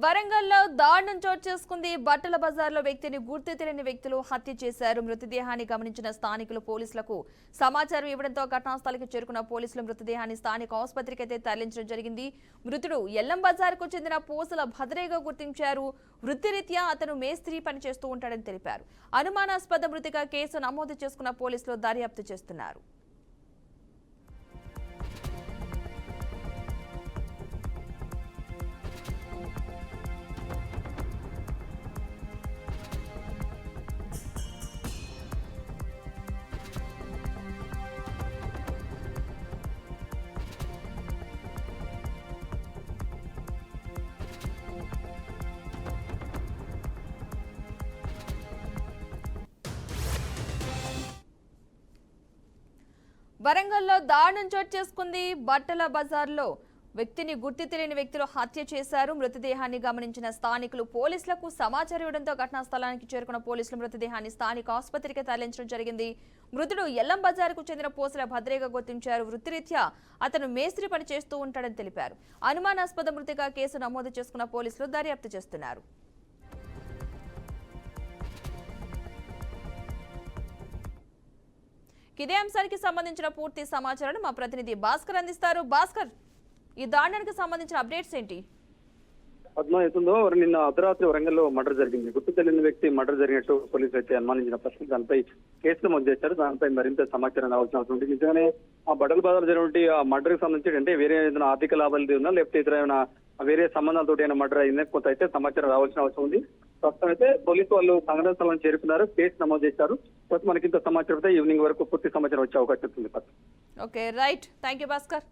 వరంగల్లో దారుణం చోటు చేసుకుంది. బట్టల బజార్లో వ్యక్తిని గుర్తు తెలియని వ్యక్తులు హత్య చేశారు. మృతదేహాన్ని గమనించిన స్థానికులు పోలీసులకు సమాచారం ఇవ్వడంతో ఘటనా స్థలికి చేరుకున్న పోలీసులు మృతదేహాన్ని స్థానిక ఆసుపత్రికి అయితే తరలించడం జరిగింది. మృతుడు ఎల్లం బజార్కు చెందిన పూసల భద్రేగా గుర్తించారు. వృత్తిరీత్యా అతను మేస్త్రి పని చేస్తూ ఉంటాడని తెలిపారు. అనుమానాస్పద మృతిగా కేసు నమోదు చేసుకున్న పోలీసులు దర్యాప్తు చేస్తున్నారు. వరంగల్లో దారుణం చోటు చేసుకుంది. బట్టల బజార్లో వ్యక్తిని గుర్తు తెలియని వ్యక్తులు హత్య చేశారు. మృతదేహాన్ని గమనించిన స్థానికులు పోలీసులకు సమాచారం ఇవ్వడంతో ఘటనా స్థలానికి చేరుకున్న పోలీసులు మృతదేహాన్ని స్థానిక ఆసుపత్రికి తరలించడం జరిగింది. మృతుడు ఎల్లం బజార్కు చెందిన పూసల భద్రేగా గుర్తించారు. వృత్తిరీత్యా అతను మేస్త్రి పని చేస్తూ ఉంటాడని తెలిపారు. అనుమానాస్పద మృతిగా కేసు నమోదు చేసుకున్న పోలీసులు దర్యాప్తు చేస్తున్నారు. ఇదే అంశానికి సంబంధించిన పూర్తి సమాచారాన్ని మా ప్రతినిధి భాస్కర్ అందిస్తారు. భాస్కర్, ఈ దారుణానికి సంబంధించిన అప్డేట్స్ ఏంటి? పద్మ అవుతుందో నిన్న అర్ధరాత్రి వరంగల్లో మర్డర్ జరిగింది. గుర్తు తెలియని వ్యక్తి మర్డర్ జరిగినట్టు పోలీసులు అయితే అనుమానించిన పరిస్థితి. దానిపై కేసు నమోదు చేశారు. దానిపై మరింత సమాచారం రావాల్సిన అవసరం ఉంది. నిజంగానే ఆ బట్టల బజార్ జరిగినటువంటి ఆ మర్డర్ కి సంబంధించి అంటే వేరే ఏదైనా ఆర్థిక లాభాలు ఉందా, లేకపోతే ఇతర ఏమైనా వేరే సంబంధాలతో అయినా మర్డర్ అయిందా, కొంత అయితే సమాచారం రావాల్సిన అవసరం ఉంది. ప్రస్తుతం అయితే పోలీసు వాళ్ళు సంఘటన స్థలాన్ని చేరుకున్నారు, కేసు నమోదు చేశారు. ప్రస్తుతం మనకి ఇంత సమాచారం అయితే ఈవినింగ్ వరకు పూర్తి సమాచారం వచ్చే అవకాశం ఉంది. Okay, right. Thank you Bhaskar.